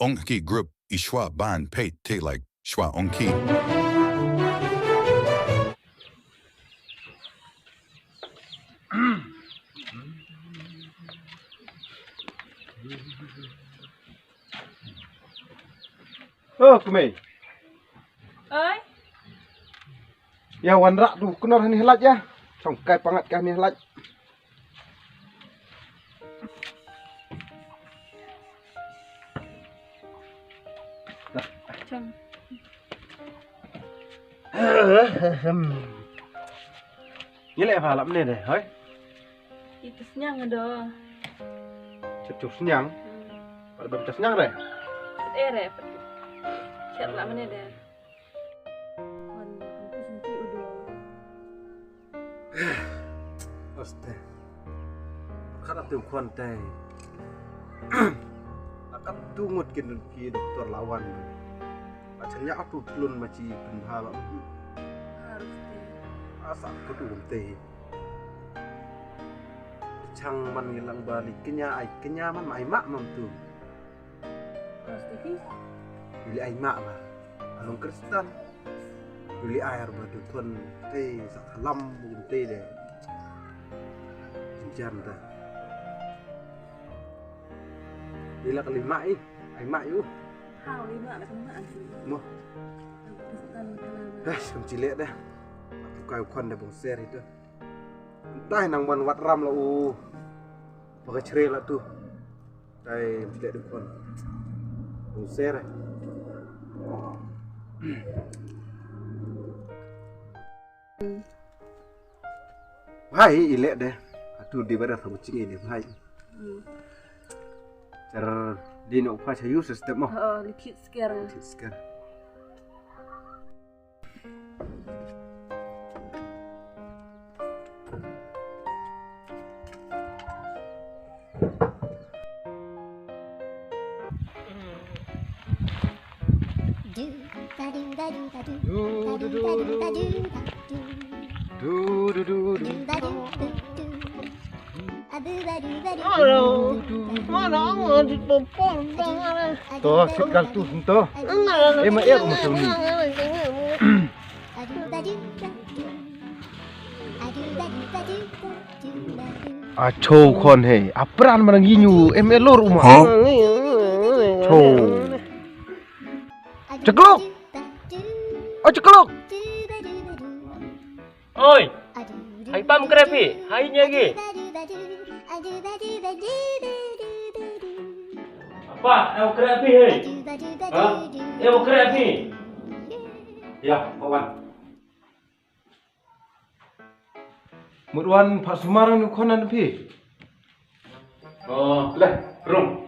Ongki group Ishwa Ban Pei Te like Shwa Ongki. Oh, kemai. Ơi, Ya wan rak tu kenal ni helat ya. Songkai pangat kah ni helat. chồng Ni lek pha lam ni deh, hoi. itu senyang ada. Cep senyang. Pada baca senyang deh. Repot. Siap lah mana deh. Kon aku senti udah. Oste. Kan atu kontai. Akan tungut kin ki doktor lawan. Macamnya aku telun maci penhala. Harus deh. Asa aku tu teh. Chang man ngilang balik kenya man mai mak mam tu. Harus deh. Bili ai mak lah. Alung Kristen. Bili air batu tuan teh sakalam mungkin teh deh. Injan dah. Bila kelima ai mak yu. Hao lima nak kena ansi. Moh. Kristen kalau. Sem cilik dah. Aku kau kon dah bongser itu. Entah nang ban wat ram lah pakai ceril lah tu. Dai cilik tu kon. Bongser. Hai ilek deh. Atu di badan sama cing ini hai. Cara di nak apa saya use step mah. Likit sekarang. Sekarang. Toh, sekal tu toh. Emang aku macam ni. Acho kon he, apran marang ginyu, emelor rumah. Cho. Ceklok. Oh ceklok. Oi, hai pam krepi, hai nyagi. Apa? Eu krepi hei. Hah? Eu krepi. Ya, kawan. Murwan Pak Sumarang ni konan pi. Oh, lah, rum.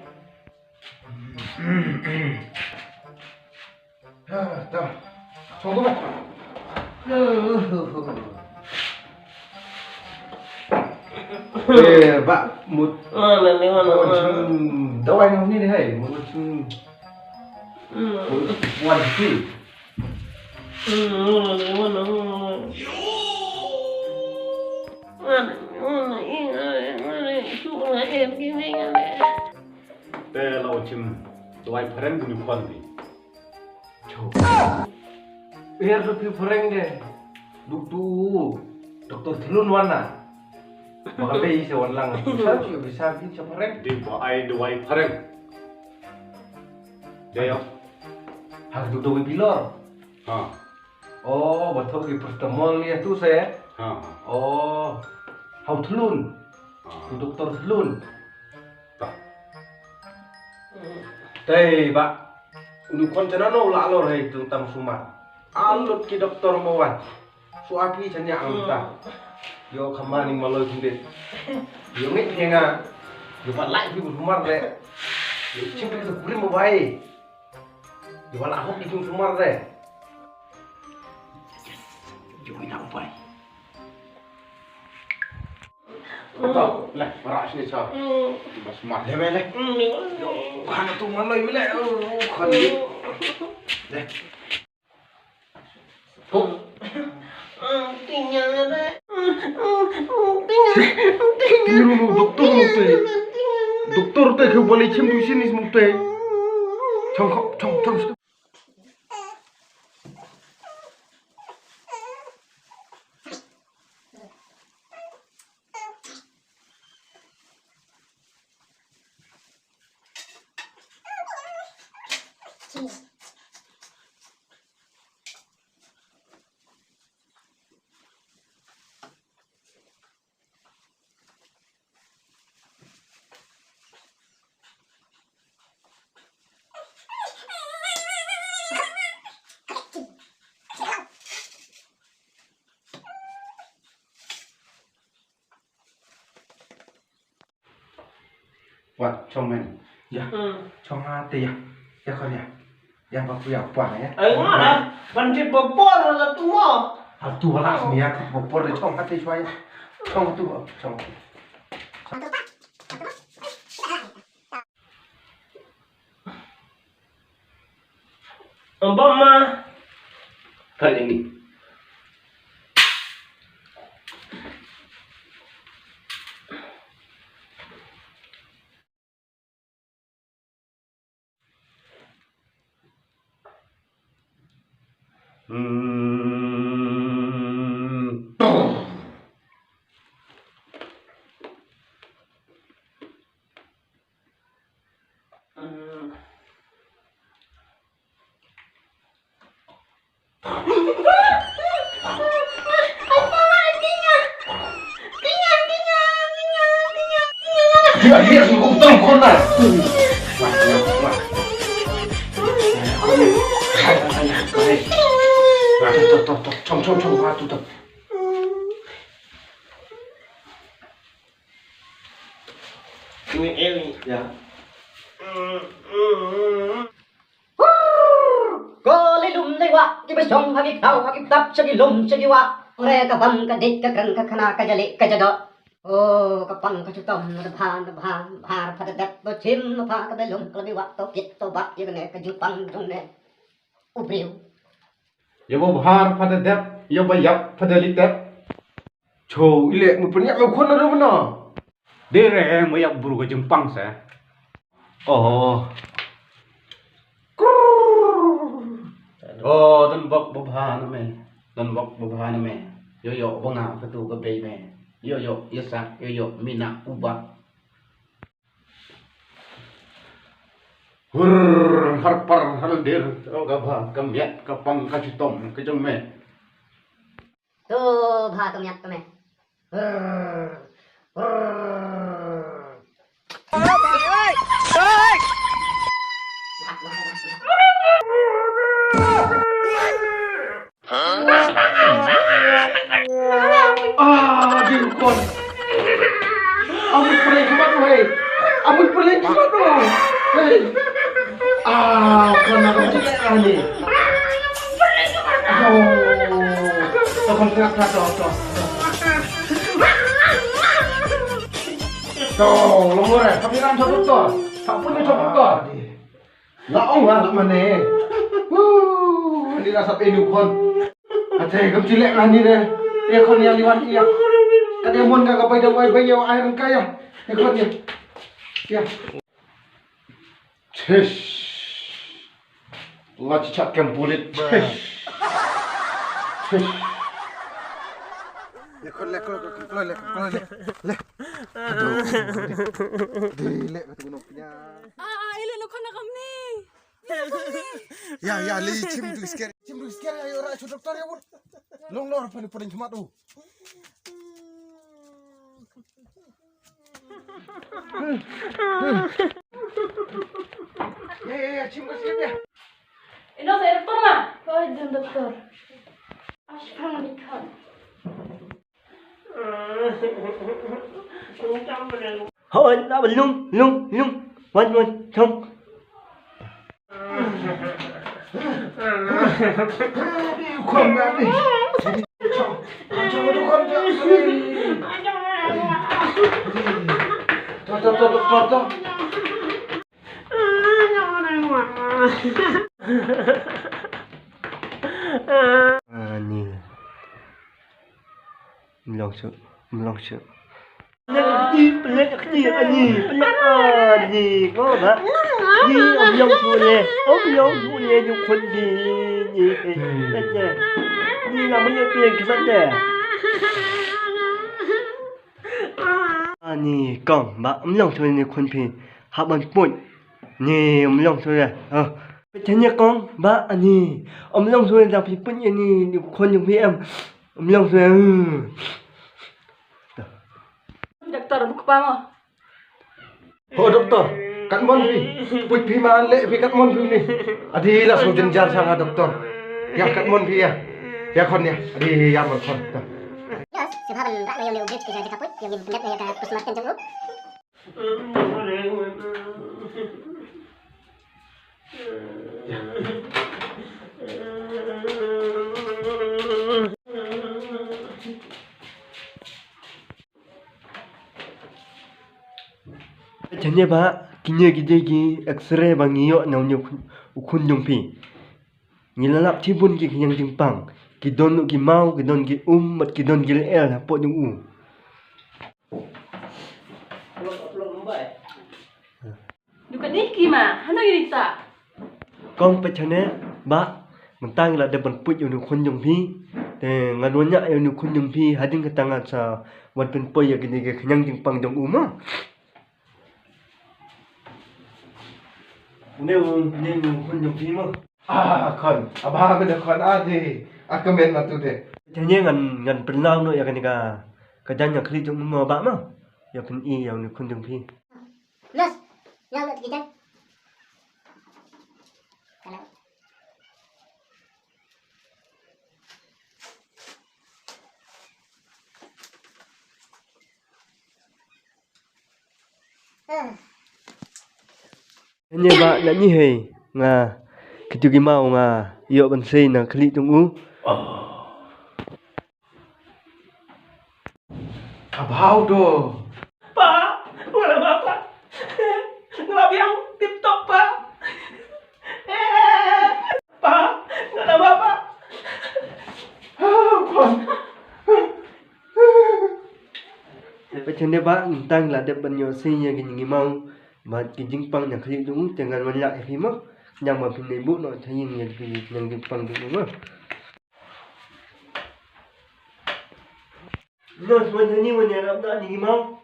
Dah. Tunggu bah. Pak, mut. Ni mana? Dawai ni ni hai, mut. Wan pi. Lau cim dawai pereng bunyi kon pi. Biar lebih pereng deh. Doktor telun wana. Maka bisa wanlang. Bisa pereng. Di baai dawai pereng. Dia Harus duduk bilor. ha. Oh, betul di pertemuan ni tu saya. Ha. Oh, hau telun. Doktor telun. Tak. Tei, Pak. Unu koncana no lor hai tentang Sumar. Alut ki doktor mawan. Suaki canya angta. Yo kamani maloi kundet. Yo ngi kenga. Yo palai ki Sumar le. Yo cimpi tu kurim bae. Yo palai hok ki Sumar le. Yo ina bae. Betul, lah, merak sini sah. Mas mat le mele. Yo, kan tu maloi mele. Oh, kan ni. Deh. Oh. Tinggal deh. Doktor teh kau boleh cem di sini semua teh. Chong. Wah, chong men. Ya. Chong hati ya. Ya kan ya. Yang bapak ya apa ya? Mana? Banci popor lah tu mah. Atu lah semia popor de chong hati suai. Chong tu, chong. Umpama kali ini. Dia sungguh betul kona. Wah. Tuh. Chong, wah tuh. Ini ya. Golly lum lay wa, give a song, hagi cow, hagi tap, shaggy lum, shaggy wa, reka bum, ka dik, ka kran, ka kana, ka jali, ka jado. Oh, ka pang, ka chutom, the pan, har, for the depth, the chim, the park of the lum, clubby wa, to get to back, you ne, ka jupang, jung ne. Ubriu. Ya bo bahar pada dep, ya bayap pada litep. Cho, ile mu penyak lo kon ada mana? Dere mo yak buru ko Jepang sa. Oh. Oh, dan bok bobha na me. Dan bok bobha na me. Yo bonga ka tu ka be me. Yo yesa yo mina uba. Harpar haldir o gabha kamyat kapang kacitom kajong me. To bha tum yat me. Dilkon. Amun pernah cuma tu, hei. Amun pernah cuma tu, hei. Kena kau cakap ni. Tolong tengah tu. Lomor tapi kan cukup tu. Tak punya cukup tu. Laong lah mana? Ini rasa penuh kon. Ada yang cilik lah ni deh. Dia kon yang liwan dia. Kada mon ka kapay daw ay bayaw ayon kaya. Ikot niya. Ya. Chesh. Tuwa cicak kempulit. Chesh. Lekor. Aduh. Dilek ketemu punya. Ilo lo kana kami. Ya, li cim du sker ayo ra cu doktor ya bun. Long lor paling cuma tu. Ya, cim sker ya. Ino sa doktor ma. Kau itu doktor. Asyik dikhat. Thôi, đã bật lung, quên, không. Không ngã đi. Cho nó con cho. Thôi. Ni. Melong sự. Pelak kecil, ni. Pelak ni. Có tak? นี่อมยองชูเลยอยู่คนดีนี่นั่นแหละนี่เราไม่ได้เปลี่ยนกันแต่อันนี้กล่องบะอมยองชูในคนพี่ฮับมันปุ่นนี่อมยองชูเลยเป็นเช่นนี้กล่องบะอันนี้อมยองชูในพี่ปุ่นอันนี้อยู่คนอยู่พี่อมยองชูDoktor, buku apa mau? Oh dokter, kat mon pi. Puj pi ma le pi kat mon pi ni. Adi langsung jenjar sang dokter. Ya kat mon pi ya. Ya kon ya. Adi ya mon kon. Yes, sebab rak na yung bridge kita kaput, yung pinat na yung pusmarkan jang up. Macamnya pak, kini kita X-ray bang iyo nau ukun jumpi. Ngilalap cibun ki yang jimpang, kidon ki mau, kidon ki mat kidon ki el hapot yung u. Duka niki mah, hendak kita. Kong macamnya, pak, mentang lah depan put yung ukun jumpi, te ngaduanya yung ukun jumpi hading ketangan sa wan penpoy yang kini yang jimpang jong u mah. Nếu con dùng phim không? Kon. Abah aku dah kon adi. Aku men tu deh. Tanya ngan pelang no ya kan ka kadang kali jong mo ba ma. Ya pen I yang ni con dùng phim. Los, yang nak kita. Kalau Tanya ba la ni he nga kitu ki mau nga yo ban sei na kali jong u. Abah tu. Pak, wala bapak. Ngelap yang tip top pak. Pak, wala bapak. Kon. Macam ni pak, tang lah depan yo sei ya gini mau. Mà cái dính băng nhà khi đúng chẳng gần vẫn lại phim á nhưng mà phim này bút nó thấy nhìn thì những cái băng đúng không nó vẫn thấy như mà nhà làm đã nhìn mau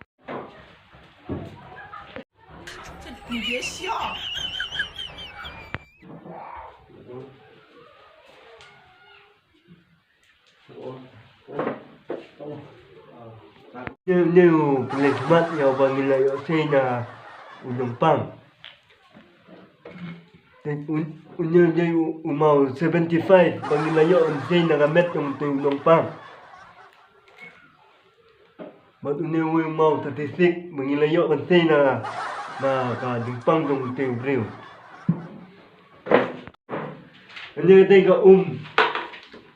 nếu lên mắt nhiều và người lại ở đây là Unumpang. Unya umau 75 pangilayo ang say nagamet yung Unumpang. But unya umau 36 pangilayo ang say na kadumpang yung Tibriw. Unya tay ka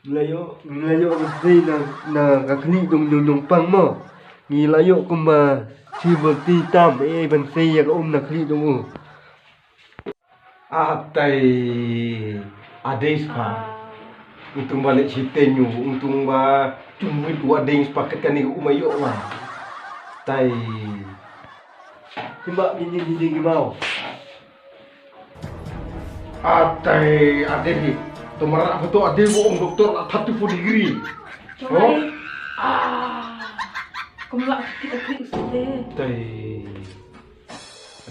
Nilayo ang say na kakli yung Unumpang mo. Nilayo kumba Cibati tam ban sei ya nak li dong. Atai adai spa. Untung balik cerita nyu, untung ba cuma dua adai sepakatkan ni umayo mah. Tai. Tiba gini mau. Atai adai ni. Tumara betul adai bohong doktor 34 degree. Oh. Kumla kita klik usite. Tai.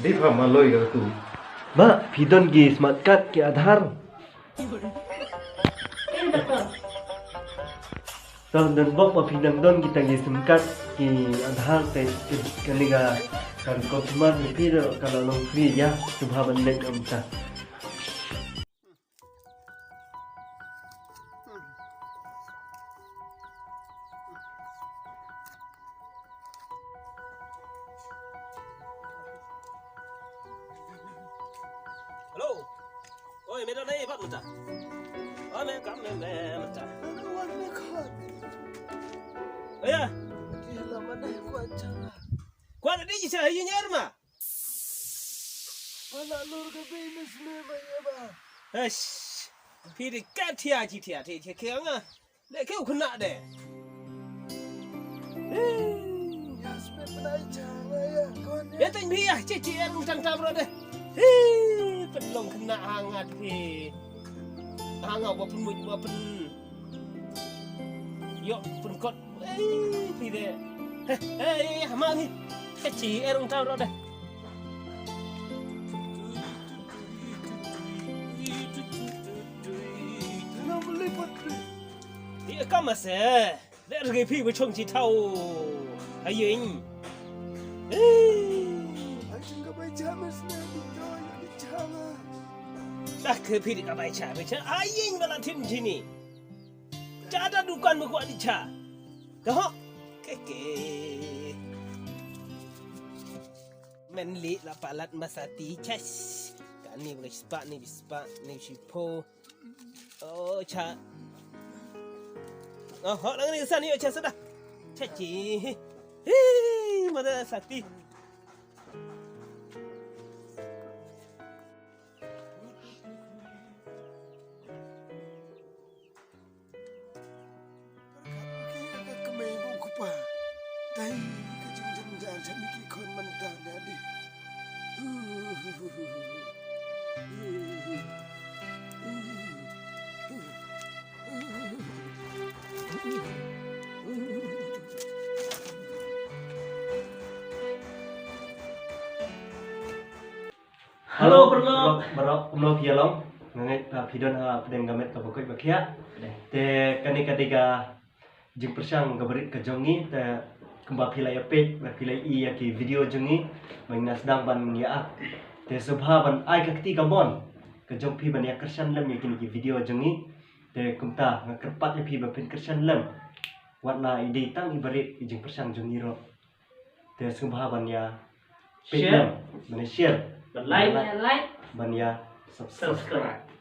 Adai faham maloi ka tu. Ba, pidon gi smart card ke Aadhaar. Ini dokter. Dan bok pa pidang don kita gi SIM card ki Aadhaar te kaniga kan konsumer ni piro kalau long free ya subhaban nek amta. Hello. Oi, mày ra đây bắt một chả. Ôi mẹ cắm mẹ một chả. Ê à. Qua đây gì sao nhớ mà. Ê. Phi đi cắt thìa chỉ thìa thì kéo à. Để kéo khôn nạ để. Biết tình phi à, chị em chẳng tham rồi đây. เป็นลมขนาhangatพี่hangatว่าเป็นมุดว่าเป็นยกเป็นกดพี่เด้หามาพี่แค่ฉีรองเท้ารถได้นี่ก็มาเสียแล้วไงพี่ไปชงชีเท่าไอ้ยิงtak ke piri abai cha becha aying bala tin sini jada dukan buku adicha dah keke menli la palat masati chas kan ni bispa ni sipo oh cha oh hok lang ni sani cha sudah chachi mana sakti Halo berok pialong ngangai pidon pedeng gamet ka bokoi bakia te kani katiga jing persang gaberit ka jongi te kemba pilai pet pilai i ki video jongi mangna sedang ban ya te subha ban ai ka ketiga bon ka jong pi ban ya kersan lem ya kini ki video jongi te kumta ngakerpat ya pi ban kersan lem warna ide tang ibarit jing persang jongi ro te subha ban ya pet lem ban share like ban ya subscribe